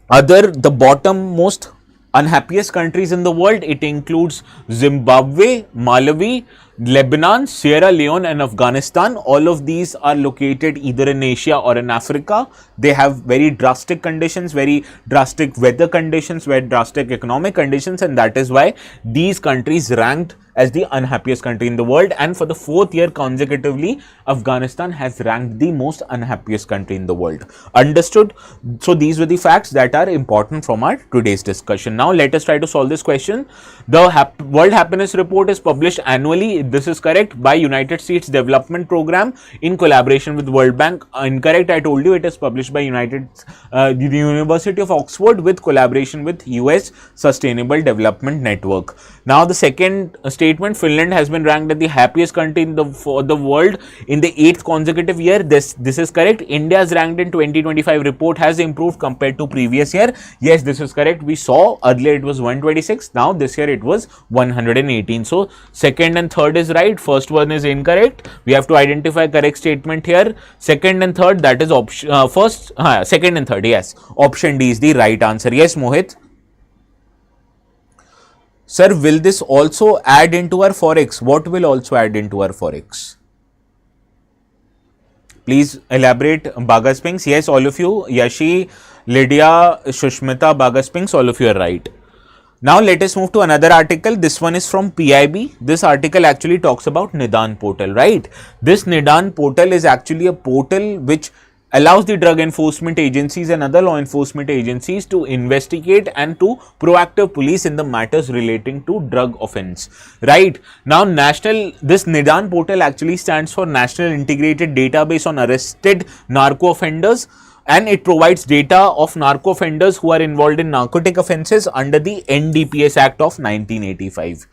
the bottom most unhappiest countries in the world, it includes Zimbabwe, Malawi, Lebanon, Sierra Leone and Afghanistan. All of these are located either in Asia or in Africa. They have very drastic conditions, very drastic weather conditions, very drastic economic conditions, and that is why these countries ranked as the unhappiest country in the world, and for the 4th year consecutively, Afghanistan has ranked the most unhappiest country in the world. Understood? So these were the facts that are important from our today's discussion. Now let us try to solve this question. The World Happiness Report is published annually. This is correct, by United States Development Program in collaboration with World Bank. Incorrect, I told you it is published by the University of Oxford with collaboration with US Sustainable Development Network. Now the second statement, Finland has been ranked as the happiest country in the world in the 8th consecutive year. This is correct. India's ranked in 2025 report has improved compared to previous year. Yes, this is correct. We saw earlier it was 126. Now this year it was 118. So second and third is right. First one is incorrect. We have to identify correct statement here. Second and third, that is second and third. Yes, option D is the right answer. Yes, Mohit. Sir, will this also add into our forex? What will also add into our forex? Please elaborate. Bagaspinks. Yes, all of you. Yashi, Lydia, Shushmita, Bagaspinks, all of you are right. Now let us move to another article. This one is from PIB. This article actually talks about NIDAAN portal, right? This NIDAAN portal is actually a portal which allows the drug enforcement agencies and other law enforcement agencies to investigate and to proactive police in the matters relating to drug offense, right? Now this NIDAAN portal actually stands for National Integrated Database on Arrested Narco Offenders, and it provides data of narco offenders who are involved in narcotic offenses under the NDPS Act of 1985.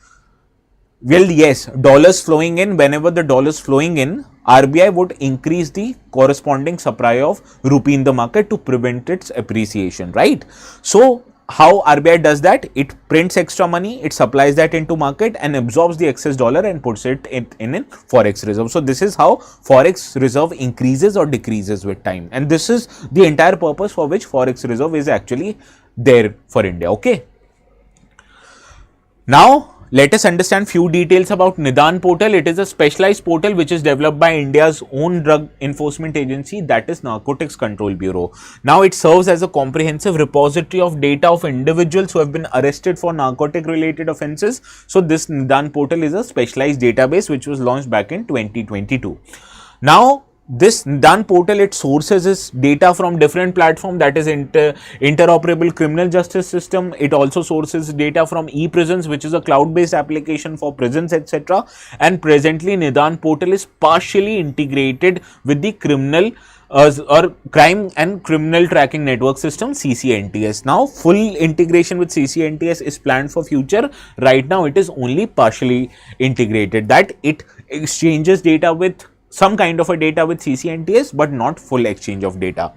Well, yes, dollars flowing in, whenever the dollars flowing in, RBI would increase the corresponding supply of rupee in the market to prevent its appreciation, right? So how RBI does that? It prints extra money, it supplies that into market and absorbs the excess dollar and puts it in forex reserve. So this is how forex reserve increases or decreases with time, and this is the entire purpose for which forex reserve is actually there for India. Okay, now let us understand few details about NIDAAN portal. It is a specialized portal which is developed by India's own drug enforcement agency, that is Narcotics Control Bureau. Now it serves as a comprehensive repository of data of individuals who have been arrested for narcotic related offences. So this NIDAAN portal is a specialized database which was launched back in 2022. Now this NIDAAN portal, it sources its data from different platforms, that is interoperable criminal justice system. It also sources data from e-prisons, which is a cloud-based application for prisons, etc. And presently NIDAAN portal is partially integrated with the criminal or crime and criminal tracking network system, CCNTS. Now full integration with CCNTS is planned for future. Right now it is only partially integrated, that it exchanges data with some kind of a data with CCNTS, but not full exchange of data.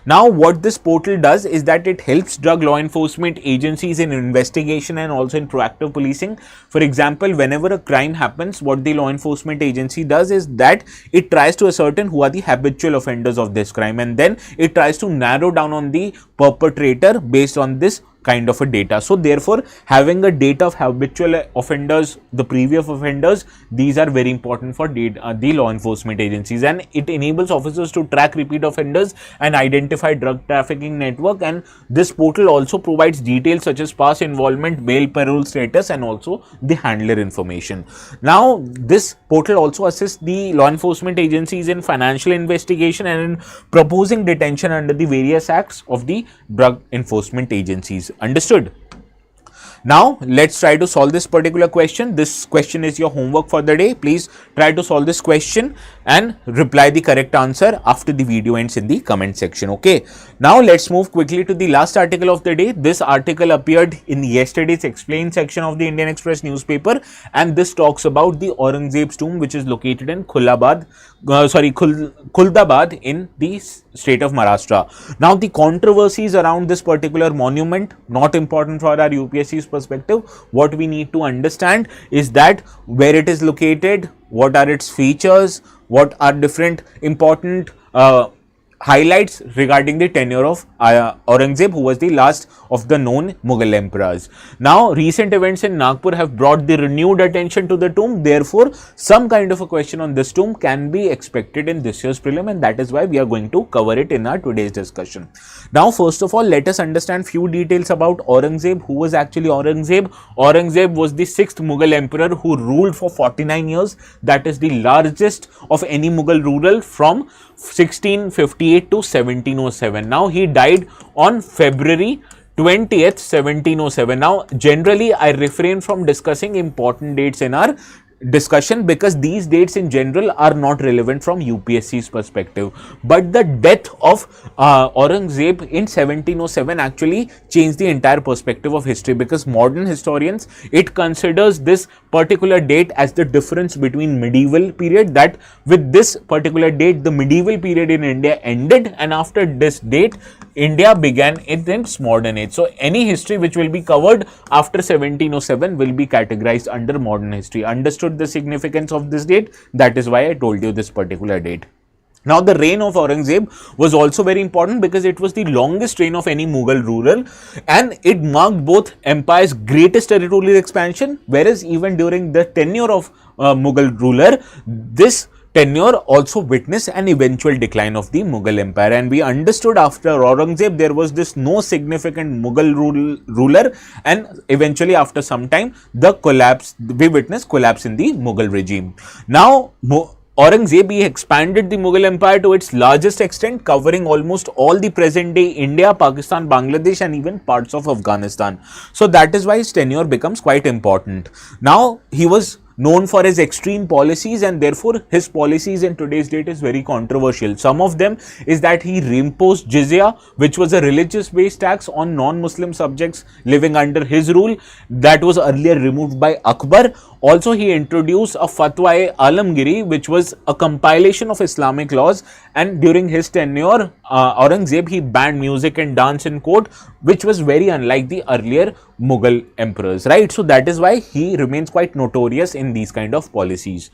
Now what this portal does is that it helps drug law enforcement agencies in investigation and also in proactive policing. For example, whenever a crime happens, what the law enforcement agency does is that it tries to ascertain who are the habitual offenders of this crime, and then it tries to narrow down on the perpetrator based on this kind of a data. So therefore, having a data of habitual offenders, the previous offenders, these are very important for the law enforcement agencies, and it enables officers to track repeat offenders and identify drug trafficking network. And this portal also provides details such as past involvement, bail, parole status, and also the handler information. Now this portal also assists the law enforcement agencies in financial investigation and in proposing detention under the various acts of the drug enforcement agencies. Understood? Now let's try to solve this particular question. This question is your homework for the day. Please try to solve this question and reply the correct answer after the video ends in the comment section. Okay, now let's move quickly to the last article of the day. This article appeared in yesterday's Explain section of the Indian Express newspaper, and this talks about the Aurangzeb's tomb, which is located in Khuldabad in the state of Maharashtra. Now the controversies around this particular monument, not important for our UPSC's perspective. What we need to understand is that where it is located, what are its features, what are different important highlights regarding the tenure of Aurangzeb, who was the last of the known Mughal emperors. Now, recent events in Nagpur have brought the renewed attention to the tomb. Therefore, some kind of a question on this tomb can be expected in this year's prelim, and that is why we are going to cover it in our today's discussion. Now, first of all, let us understand few details about Aurangzeb. Who was actually Aurangzeb? Aurangzeb was the 6th Mughal emperor who ruled for 49 years. That is the largest of any Mughal ruler from 1658 to 1707. Now, he died on February 20th, 1707. Now, generally, I refrain from discussing important dates in our discussion because these dates in general are not relevant from UPSC's perspective. But the death of Aurangzeb in 1707 actually changed the entire perspective of history, because modern historians, it considers this particular date as the difference between medieval period, that with this particular date the medieval period in India ended, and after this date India began its modern age. So any history which will be covered after 1707 will be categorized under modern history. Understood the significance of this date? That is why I told you this particular date. Now, the reign of Aurangzeb was also very important because it was the longest reign of any Mughal ruler, and it marked both empire's greatest territorial expansion, whereas even during the tenure of Mughal ruler, this tenure also witnessed an eventual decline of the Mughal empire. And we understood after Aurangzeb there was this no significant Mughal ruler, and eventually after some time the collapse, we witnessed collapse in the Mughal regime. Now, Aurangzeb, he expanded the Mughal empire to its largest extent, covering almost all the present day India, Pakistan, Bangladesh and even parts of Afghanistan. So that is why his tenure becomes quite important. Now, he was known for his extreme policies, and therefore his policies in today's date is very controversial. Some of them is that he reimposed jizya, which was a religious based tax on non-Muslim subjects living under his rule, that was earlier removed by Akbar. Also, he introduced a Fatwa-e-Alamgiri, which was a compilation of Islamic laws, and during his tenure, Aurangzeb, he banned music and dance in court, which was very unlike the earlier Mughal emperors, right? So that is why he remains quite notorious in these kind of policies.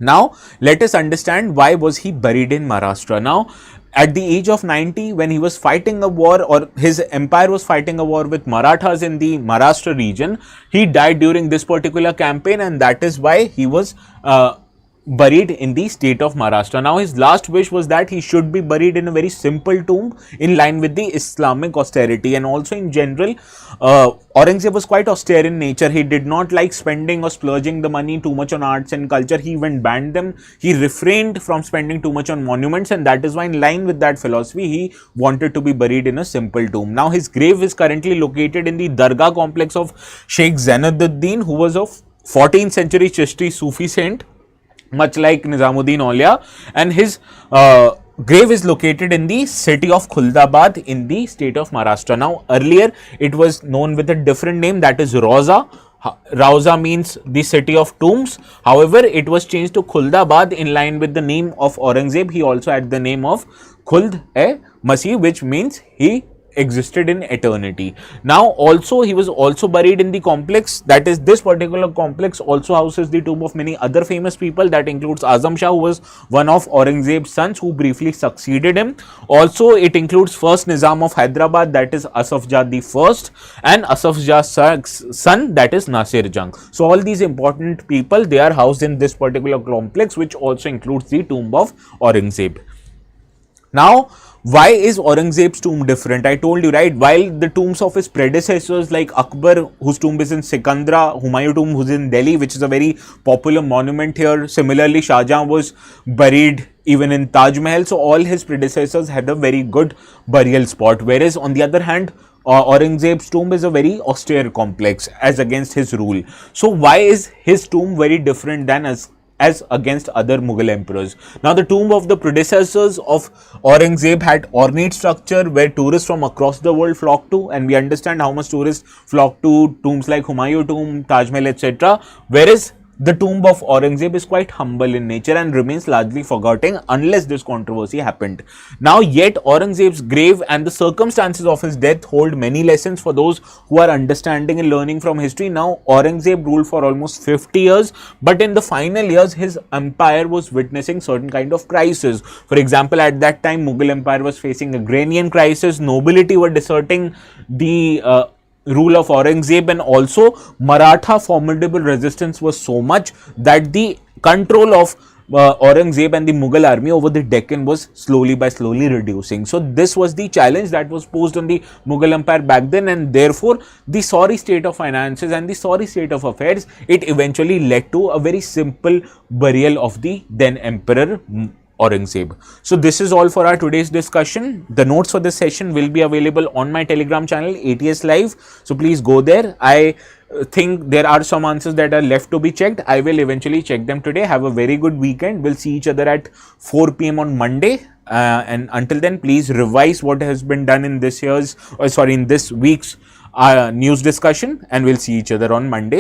Now, let us understand why was he buried in Maharashtra. Now, at the age of 90, when he was fighting a war, or his empire was fighting a war with Marathas in the Maharashtra region, he died during this particular campaign, and that is why he was buried in the state of Maharashtra. Now, his last wish was that he should be buried in a very simple tomb in line with the Islamic austerity, and also in general, Aurangzeb was quite austere in nature. He did not like spending or splurging the money too much on arts and culture. He even banned them. He refrained from spending too much on monuments, and that is why, in line with that philosophy, he wanted to be buried in a simple tomb. Now, his grave is currently located in the Dargah complex of Sheikh Zainuddin, who was of 14th century Chishti Sufi saint, much like Nizamuddin Aulia, and his grave is located in the city of Khuldabad in the state of Maharashtra. Now, earlier it was known with a different name, that is Rauza. Rauza means the city of tombs. However, it was changed to Khuldabad in line with the name of Aurangzeb. He also had the name of Khuld-e-Masih, which means he existed in eternity. Now, also he was also buried in the complex, that is, this particular complex also houses the tomb of many other famous people. That includes Azam Shah, who was one of Aurangzeb's sons who briefly succeeded him. Also, it includes first Nizam of Hyderabad, that is Asaf Jah the first, and Asaf Jah's son, that is Nasir Jang. So all these important people, they are housed in this particular complex, which also includes the tomb of Aurangzeb. Now, why is Aurangzeb's tomb different? I told you, right, while the tombs of his predecessors like Akbar, whose tomb is in Sikandra, Humayun tomb, who's in Delhi, which is a very popular monument here. Similarly, Shah Jahan was buried even in Taj Mahal. So all his predecessors had a very good burial spot. Whereas on the other hand, Aurangzeb's tomb is a very austere complex as against his rule. So why is his tomb very different than as against other Mughal emperors? Now, the tomb of the predecessors of Aurangzeb had ornate structure where tourists from across the world flocked to, and we understand how much tourists flock to tombs like Humayun tomb, Taj Mahal, etc. Whereas The tomb of Aurangzeb is quite humble in nature and remains largely forgotten unless this controversy happened. Now, yet Aurangzeb's grave and the circumstances of his death hold many lessons for those who are understanding and learning from history. Now, Aurangzeb ruled for almost 50 years, but in the final years, his empire was witnessing certain kind of crisis. For example, at that time, Mughal Empire was facing agrarian crisis, nobility were deserting the rule of Aurangzeb, and also Maratha formidable resistance was so much that the control of Aurangzeb and the Mughal army over the Deccan was slowly reducing. So this was the challenge that was posed on the Mughal Empire back then, and therefore the sorry state of finances and the sorry state of affairs, it eventually led to a very simple burial of the then Emperor Aurangzeb. So this is all for our today's discussion. The notes for this session will be available on my Telegram channel, ATS Live. So please go there. I think there are some answers that are left to be checked. I will eventually check them today. Have a very good weekend. We'll see each other at 4 p.m. on Monday. And until then, please revise what has been done in this week's news discussion, and we'll see each other on Monday.